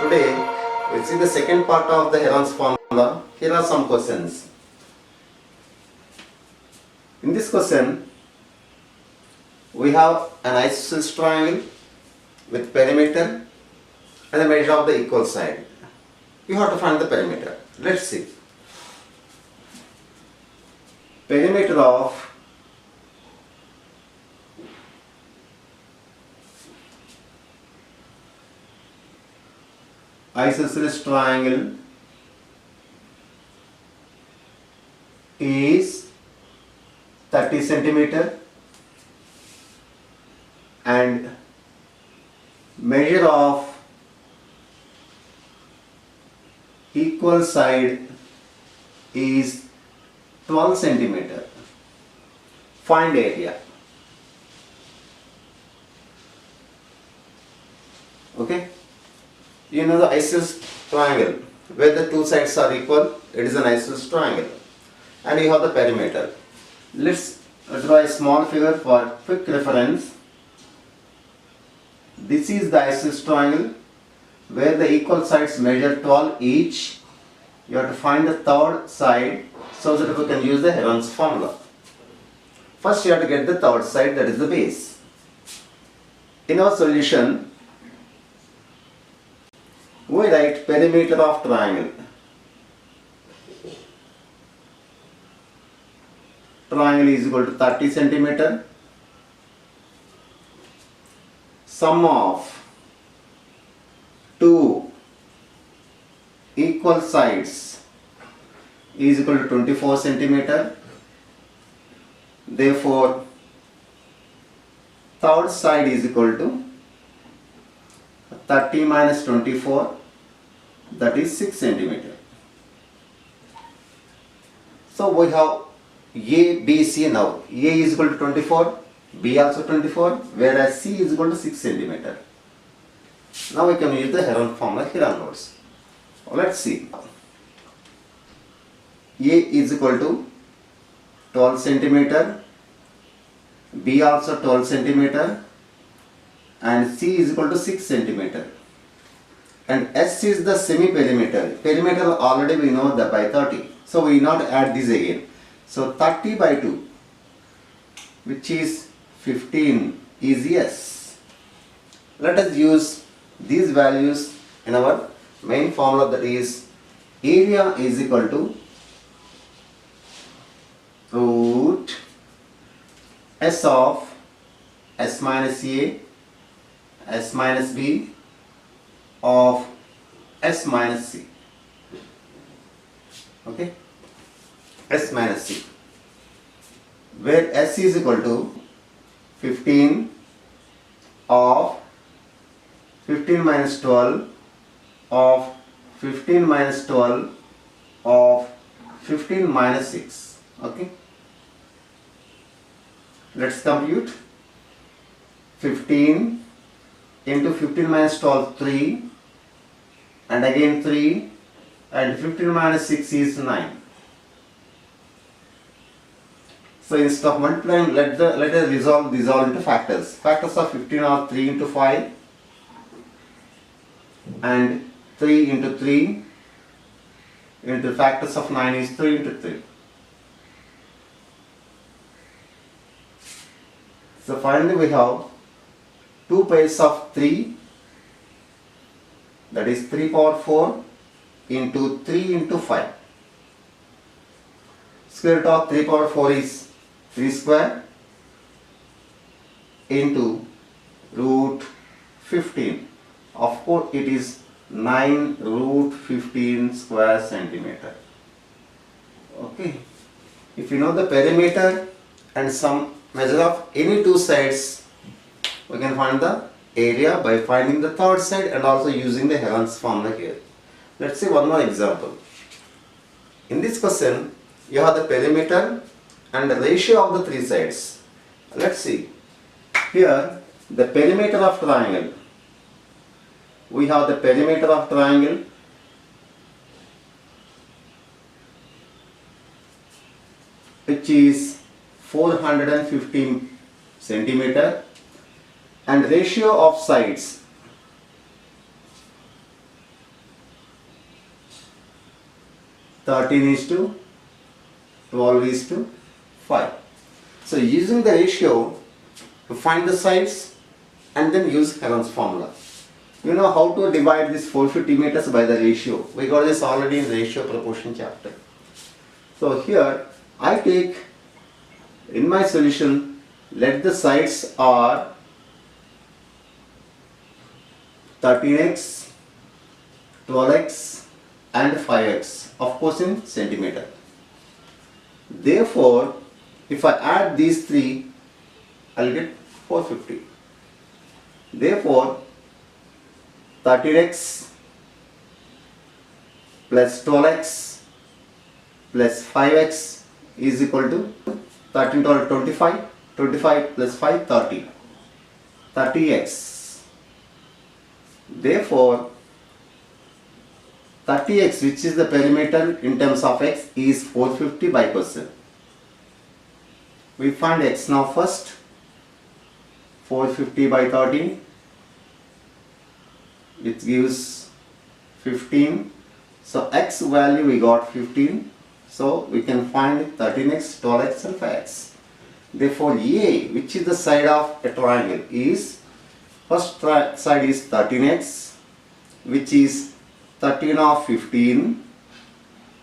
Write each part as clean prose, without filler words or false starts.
Today we see the second part of the Heron's formula. Here are some questions. In this question, we have an isosceles triangle with perimeter and the measure of the equal side. You have to find the perimeter. Let's see. Perimeter of isosceles triangle is 30 centimeter and measure of equal side is 12 centimeter. Find area. Okay. You know the isosceles triangle where the two sides are equal, it is an isosceles triangle, and you have the perimeter. Let's draw a small figure for quick reference. This is the isosceles triangle where the equal sides measure 12 each. You have to find the third side so that we can use the Heron's formula. First you have to get the third side, that is the base. In our solution, we write perimeter of triangle. Triangle is equal to 30 centimeter. Sum of two equal sides is equal to 24 centimeter. Therefore, third side is equal to 30 minus 24, that is 6 centimeter. So we have A, B, C now. A is equal to 24, B also 24, whereas C is equal to 6 centimeter. Now we can use the Heron formula here onwards. Let's see. A is equal to 12 centimeter, B also 12 centimeter, and C is equal to 6 centimeter. And S is the semi-perimeter. Perimeter already we know that by 30. So we will not add this again. So 30 by 2, which is 15, is yes. Let us use these values in our main formula, that is area is equal to root S of S minus A, S minus B of S minus C. Okay, S minus C, where S is equal to 15 of 15 minus 12 of 15 minus 12 of 15 minus 6. Okay, let's compute. 15 into 15 minus 12, 3, and again 3, and 15 minus 6 is 9. So instead of multiplying, let us resolve these all into factors. Factors of 15 are 3 into 5 and 3 into 3 into factors of 9 is 3 into 3. So finally we have 2 pairs of 3, that is 3 power 4 into 3 into 5. Square root of 3 power 4 is 3 square into root 15. Of course it is 9 root 15 square centimeter. Okay. If you know the perimeter and some measure of any two sides, we can find the area by finding the third side and also using the Heron's formula here. Let's see one more example. In this question, you have the perimeter and the ratio of the three sides. Let's see. Here, the perimeter of triangle. We have the perimeter of triangle, which is 415 centimeter, and ratio of sides 13 is to 12 is to 5. So using the ratio to find the sides and then use Heron's formula. You know how to divide this 450 meters by the ratio. We got this already in ratio proportion chapter. So here I take in my solution, let the sides are 13x, 12x and 5x, of course in centimeter. Therefore, if I add these three, I'll get 450. Therefore, 13x plus 12x plus 5x is equal to 13 12 25, 25 plus 5 30, 30x. Therefore, 30x, which is the perimeter in terms of x, is 450 by percent. We find x now first. 450 by 30, which gives 15. So x value we got 15. So we can find 13x, 12x and 5x. Therefore A, which is the side of a triangle, is first side is 13x, which is 13 of 15,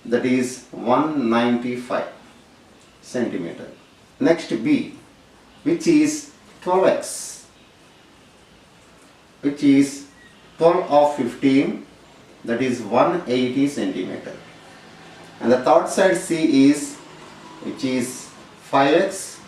that is 195 centimeter. Next B, which is 12x, which is 12 of 15, that is 180 centimeter. And the third side C is, which is 5x,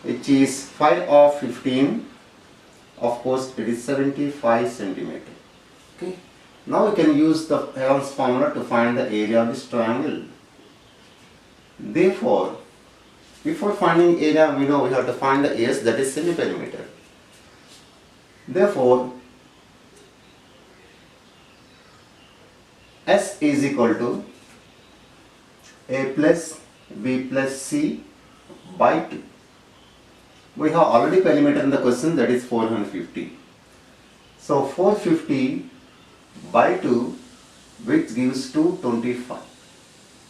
which is 5 of 15, of course it is 75 centimeter. Okay. Now we can use the Heron's formula to find the area of this triangle. Therefore, before finding area, we know we have to find the S, that is semi-perimeter. Therefore, S is equal to A plus B plus C by 2. We have already perimeter in the question, that is 450. So 450 by 2, which gives 225.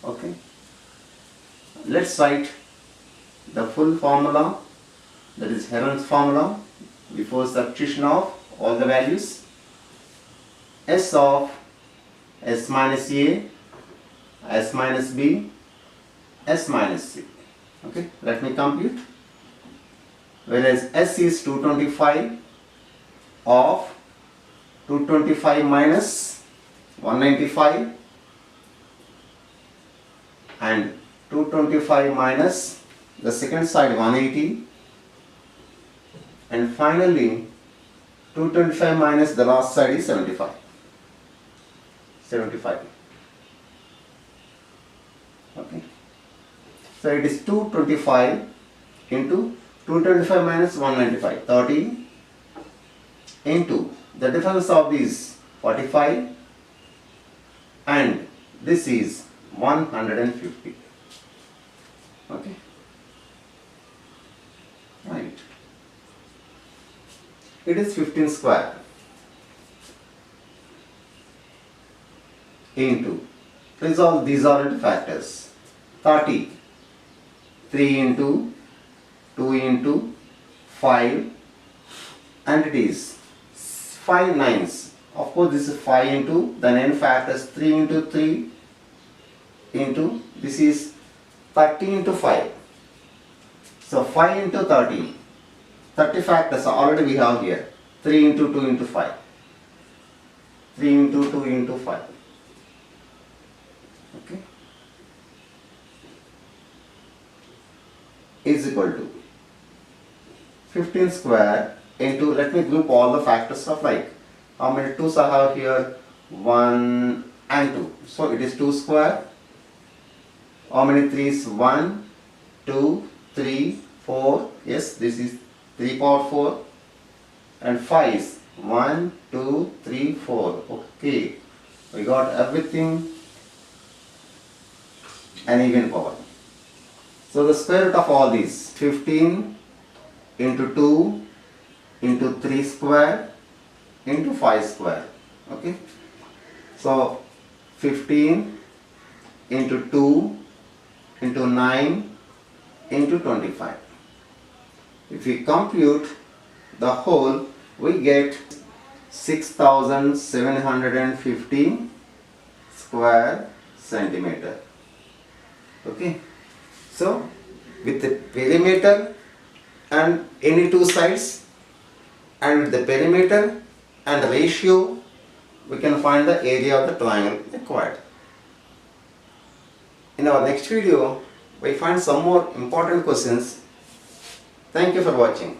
Okay. Let's write the full formula, that is Heron's formula, before substitution of all the values. S of S minus A, S minus B, S minus C. Okay, let me compute. Whereas S is 225 of 225 minus 195 and 225 minus the second side 180 and finally 225 minus the last side is 75. Okay. So it is 225 into 225 minus 195, 30 into the difference of these 45 and this is 150. Okay. Right. It is 15 square into, these are into factors, 30, 3 into 2 into 5 and it is 5 nines. Of course this is 5 into the 9 factors, 3 into 3 into, this is 30 into 5. So 5 into 30, 30 factors already we have here, 3 into 2 into 5, 3 into 2 into 5. Okay, is equal to 15 square into, let me group all the factors of like, how many 2's I have here, 1 and 2. So it is 2 square. How many 3's? 1, 2, 3, 4. Yes, this is 3 power 4. And 5 is 1, 2, 3, 4. Okay, we got everything an even power. So the square root of all these, 15 into 2 into 3 square into 5 square. Okay, so 15 into 2 into 9 into 25. If we compute the whole, we get 6715 square centimeter. Okay, so with the perimeter and any two sides, and with the perimeter and ratio, we can find the area of the triangle required. In our next video, we find some more important questions. Thank you for watching.